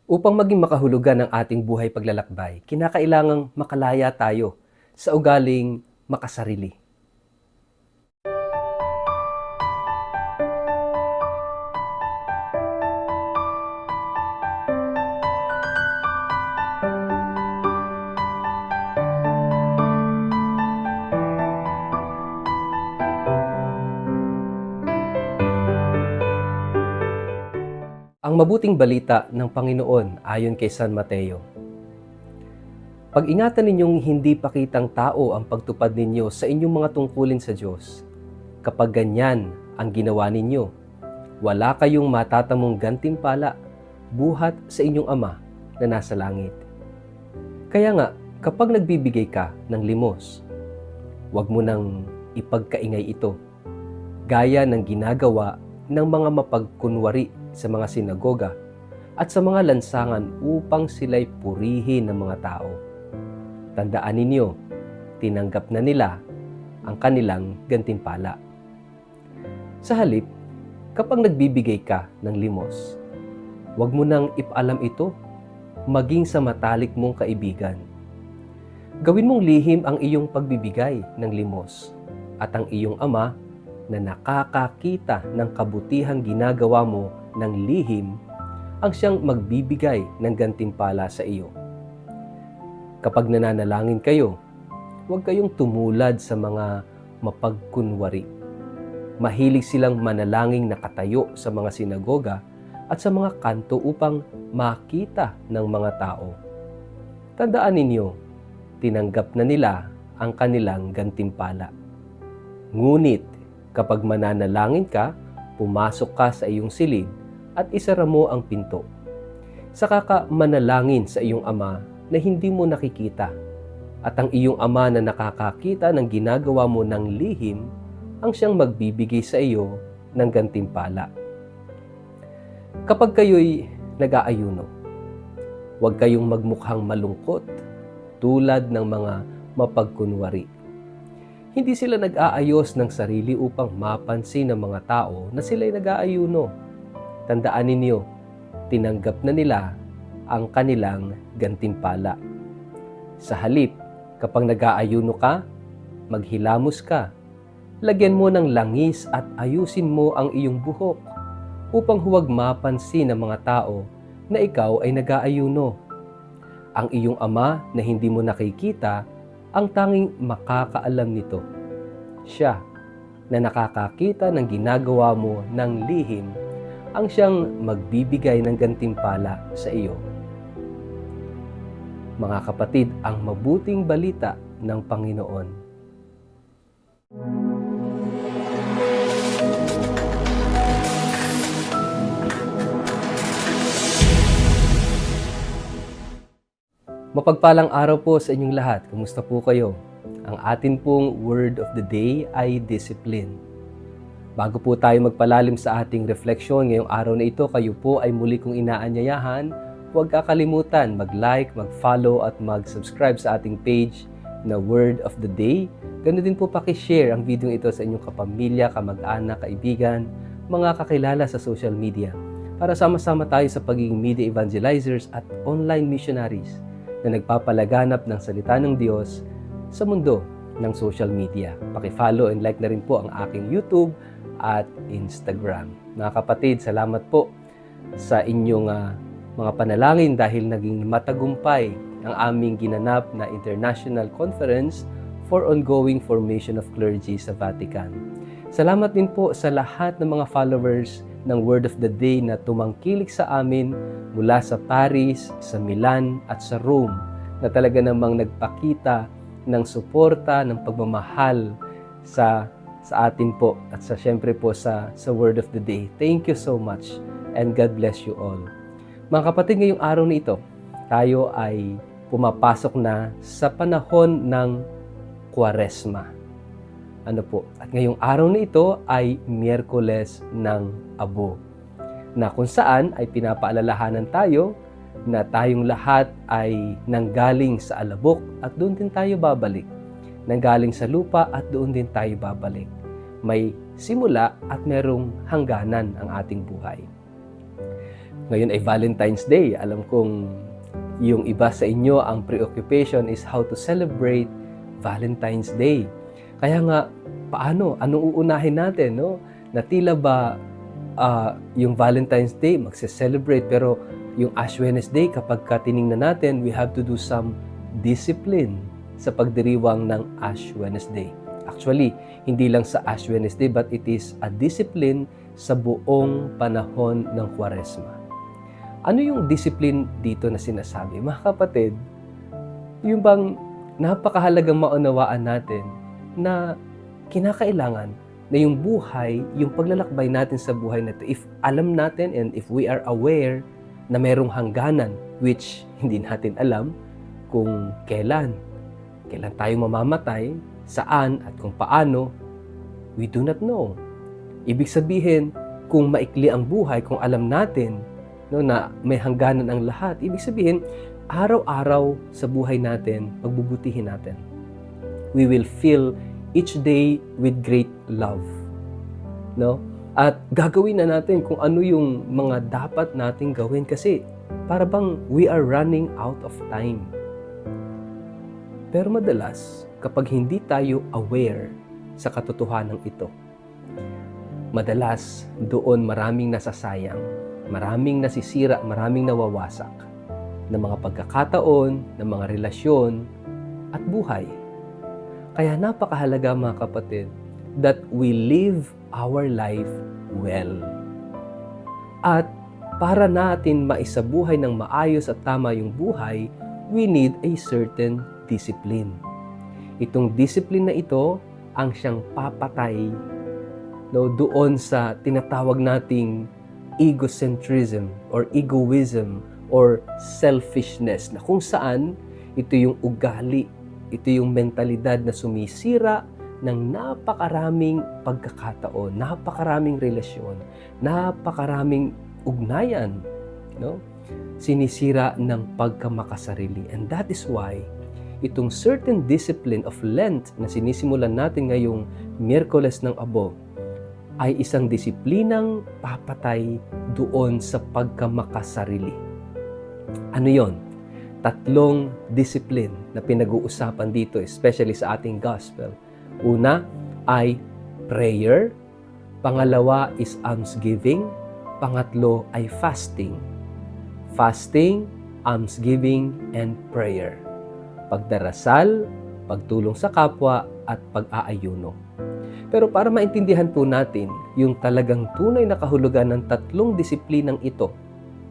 Upang maging makahulugan ang ating buhay paglalakbay, kinakailangang makalaya tayo sa ugaling makasarili. Ang mabuting balita ng Panginoon ayon kay San Mateo. Pag-ingatan ninyong hindi pakitang tao ang pagtupad ninyo sa inyong mga tungkulin sa Diyos. Kapag ganyan ang ginawa ninyo, wala kayong matatamong gantimpala buhat sa inyong Ama na nasa langit. Kaya nga, kapag nagbibigay ka ng limos, huwag mo nang ipagkaingay ito, gaya ng ginagawa ng mga mapagkunwari sa mga sinagoga at sa mga lansangan upang sila'y purihin ng mga tao. Tandaan ninyo, tinanggap na nila ang kanilang gantimpala. Sa halip, kapag nagbibigay ka ng limos, huwag mo nang ipaalam ito maging sa matalik mong kaibigan. Gawin mong lihim ang iyong pagbibigay ng limos at ang iyong Ama na nakakakita ng kabutihang ginagawa mo ng lihim ang siyang magbibigay ng gantimpala sa iyo. Kapag nananalangin kayo, huwag kayong tumulad sa mga mapagkunwari. Mahilig silang manalangin nakatayo sa mga sinagoga at sa mga kanto upang makita ng mga tao. Tandaan ninyo, tinanggap na nila ang kanilang gantimpala. Ngunit kapag mananalangin ka, pumasok ka sa iyong silid at isara mo ang pinto. Saka ka manalangin sa iyong Ama na hindi mo nakikita, at ang iyong Ama na nakakakita ng ginagawa mo ng lihim ang siyang magbibigay sa iyo ng gantimpala. Kapag kayo'y nag-aayuno, huwag kayong magmukhang malungkot tulad ng mga mapagkunwari. Hindi sila nag-aayos ng sarili upang mapansin ng mga tao na sila'y nag-aayuno. Tandaan ninyo, tinanggap na nila ang kanilang gantimpala. Sa halip, kapag nag-aayuno ka, maghilamos ka. Lagyan mo ng langis at ayusin mo ang iyong buhok upang huwag mapansin ng mga tao na ikaw ay nag-aayuno. Ang iyong Ama na hindi mo nakikita ang tanging makakaalam nito. Siya na nakakakita ng ginagawa mo ng lihim ang siyang magbibigay ng gantimpala sa iyo. Mga kapatid, ang mabuting balita ng Panginoon. Mapagpalang araw po sa inyong lahat. Kumusta po kayo? Ang atin pong word of the day ay discipline. Bago po tayo magpalalim sa ating refleksyon ngayong araw na ito, kayo po ay muli kong inaanyayahan. Huwag kakalimutan mag-like, mag-follow at mag-subscribe sa ating page na Word of the Day. Ganun din po pakishare ang video ito sa inyong kapamilya, kamag-anak, kaibigan, mga kakilala sa social media para sama-sama tayo sa pagiging media evangelizers at online missionaries na nagpapalaganap ng salita ng Diyos sa mundo ng social media. Paki-follow and like na rin po ang aking YouTube at Instagram. Mga kapatid, salamat po sa inyong mga panalangin dahil naging matagumpay ang aming ginanap na International Conference for Ongoing Formation of Clergy sa Vatican. Salamat din po sa lahat ng mga followers ng Word of the Day na tumangkilik sa amin mula sa Paris, sa Milan at sa Rome na talaga namang nagpakita ng suporta, ng pagmamahal sa atin po at syempre po sa Word of the Day. Thank you so much and God bless you all. Mga kapatid, ngayong araw na ito, tayo ay pumapasok na sa panahon ng Kwaresma. At ngayong araw na ito ay Miyerkules ng Abo, na kung saan ay pinapaalalahanan tayo na tayong lahat ay nanggaling sa alabok at doon din tayo babalik. Nanggaling sa lupa at doon din tayo babalik. May simula at merong hangganan ang ating buhay. Ngayon ay Valentine's Day. Alam kong yung iba sa inyo, ang preoccupation is how to celebrate Valentine's Day. Kaya nga, paano? Anong uunahin natin? No? Na tila ba yung Valentine's Day, magse-celebrate, pero yung Ash Wednesday, kapag tiningnan natin, we have to do some discipline sa pagdiriwang ng Ash Wednesday. Actually, hindi lang sa Ash Wednesday, but it is a discipline sa buong panahon ng Kwaresma. Ano yung discipline dito na sinasabi? Mga kapatid, yung bang napakahalagang maunawaan natin na kinakailangan na yung buhay, yung paglalakbay natin sa buhay na ito, if alam natin and if we are aware na merong hangganan, which hindi natin alam kung kailan tayo mamamatay, saan at kung paano, we do not know. Ibig sabihin, kung maikli ang buhay, kung alam natin na may hangganan ang lahat, ibig sabihin, araw-araw sa buhay natin, pagbubutihin natin. We will fill each day with great love. No? At gagawin na natin kung ano yung mga dapat nating gawin kasi para bang we are running out of time. Pero madalas, kapag hindi tayo aware sa katotohanan ito, madalas doon maraming nasasayang, maraming nasisira, maraming nawawasak ng mga pagkakataon, ng mga relasyon at buhay. Kaya napakahalaga mga kapatid that we live our life well. At para natin maisabuhay ng maayos at tama yung buhay, we need a certain discipline. Itong discipline na ito ang siyang papatay doon sa tinatawag nating egocentrism or egoism or selfishness na kung saan ito yung ugali, ito yung mentalidad na sumisira ng napakaraming pagkakataon, napakaraming relasyon, napakaraming ugnayan, no? Sinisira ng pagkamakasarili. And that is why itong certain discipline of Lent na sinisimulan natin ngayong Miyerkules ng Abo ay isang disiplinang papatay doon sa pagkamakasarili. Ano yon? 3 discipline na pinag-uusapan dito, especially sa ating gospel. Una ay prayer, pangalawa is almsgiving, pangatlo ay fasting. Fasting, almsgiving, and prayer. Pagdarasal, pagtulong sa kapwa, at pag-aayuno. Pero para maintindihan po natin yung talagang tunay na kahulugan ng 3 disiplinang ito,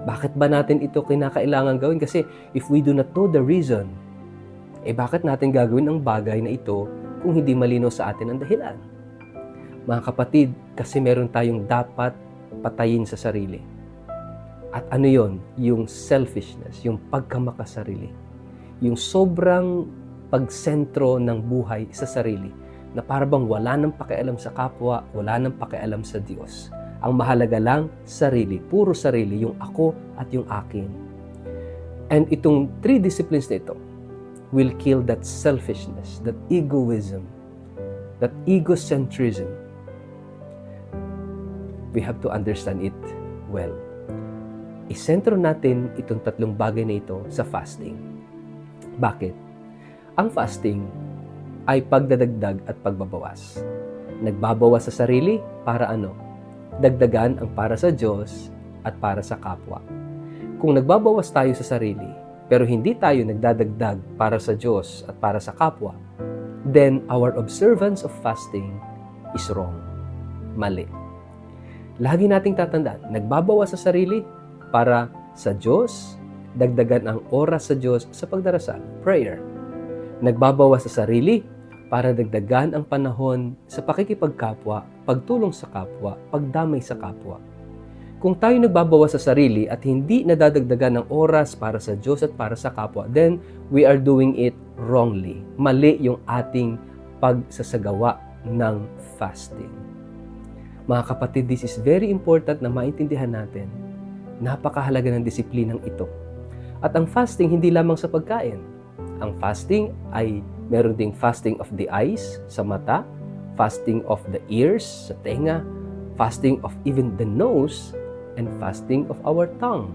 bakit ba natin ito kinakailangan gawin? Kasi if we do not know the reason, bakit natin gagawin ang bagay na ito kung hindi malinaw sa atin ang dahilan? Mga kapatid, kasi meron tayong dapat patayin sa sarili. At ano yon? Yung selfishness, yung pagkamakasarili. Yung sobrang pagsentro ng buhay sa sarili na parang wala nang pakialam sa kapwa, wala nang pakialam sa Diyos. Ang mahalaga lang, sarili. Puro sarili, yung ako at yung akin. And itong 3 disciplines na ito will kill that selfishness, that egoism, that egocentrism. We have to understand it well. Isentro natin itong 3 bagay na ito sa fasting. Bakit? Ang fasting ay pagdadagdag at pagbabawas. Nagbabawas sa sarili para ano? Dagdagan ang para sa Diyos at para sa kapwa. Kung nagbabawas tayo sa sarili, pero hindi tayo nagdadagdag para sa Diyos at para sa kapwa, then our observance of fasting is wrong. Mali. Lagi nating tatandaan, nagbabawas sa sarili para sa Diyos, dagdagan ang oras sa Diyos sa pagdarasal, prayer. Nagbabawas sa sarili para dagdagan ang panahon sa pakikipagkapwa, pagtulong sa kapwa, pagdamay sa kapwa. Kung tayo nagbabawas sa sarili at hindi nadadagdagan ng oras para sa Diyos at para sa kapwa, then we are doing it wrongly. Mali yung ating pagsasagawa ng fasting. Mga kapatid, this is very important na maintindihan natin. Napakahalaga ng disiplinang ito. At ang fasting hindi lamang sa pagkain. Ang fasting ay meron ding fasting of the eyes, sa mata, fasting of the ears, sa tenga, fasting of even the nose, and fasting of our tongue.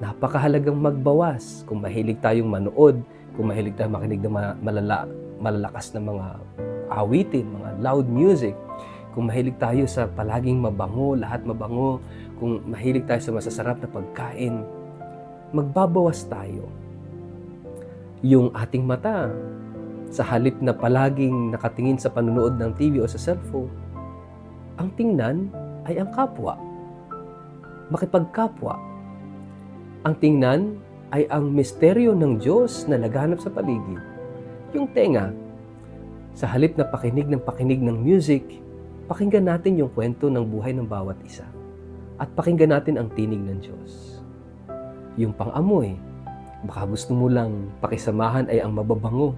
Napakahalagang magbawas. Kung mahilig tayong manood, kung mahilig tayong makinig ng malalakas na mga awitin, mga loud music, kung mahilig tayo sa palaging mabango, lahat mabango, kung mahilig tayo sa masasarap na pagkain, magbabawas tayo. Yung ating mata, sa halip na palaging nakatingin sa panunood ng TV o sa cellphone, ang tingnan ay ang kapwa. Makipagkapwa. Ang tingnan ay ang misteryo ng Diyos na naghanap sa paligid. Yung tenga, sa halip na pakinig ng music, pakinggan natin yung kwento ng buhay ng bawat isa. At pakinggan natin ang tinig ng Diyos. Yung pang-amoy, baka gusto mo lang pakisamahan ay ang mababango.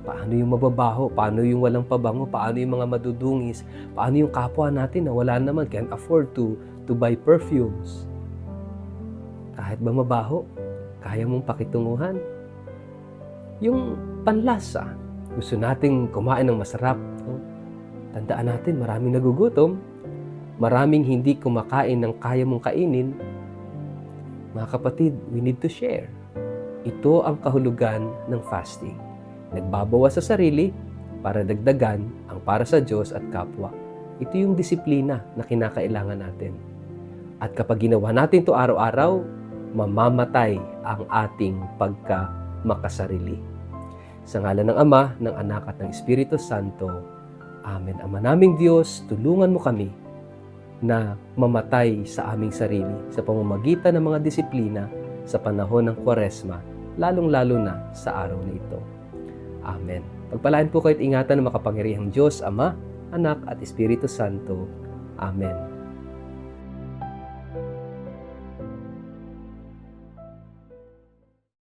Paano yung mababaho? Paano yung walang pabango? Paano yung mga madudungis? Paano yung kapwa natin na wala naman, can't afford to buy perfumes? Kahit ba mabaho, kaya mong pakitunguhan? Yung panlasa, gusto nating kumain ng masarap. Tandaan natin, maraming nagugutom. Maraming hindi kumakain ng kaya mong kainin. Mga kapatid, we need to share. Ito ang kahulugan ng fasting. Nagbabawas sa sarili para dagdagan ang para sa Diyos at kapwa. Ito yung disiplina na kinakailangan natin. At kapag ginawa natin ito araw-araw, mamamatay ang ating pagkamakasarili. Sa ngalan ng Ama, ng Anak at ng Espiritu Santo. Amen. Ama naming Diyos, tulungan mo kami na mamatay sa aming sarili sa pamamagitan ng mga disiplina sa panahon ng Kwaresma, lalong-lalo na sa araw na ito. Amen. Pagpalain po kayo at ingatan ng makapangyarihang Diyos, Ama, Anak at Espiritu Santo. Amen.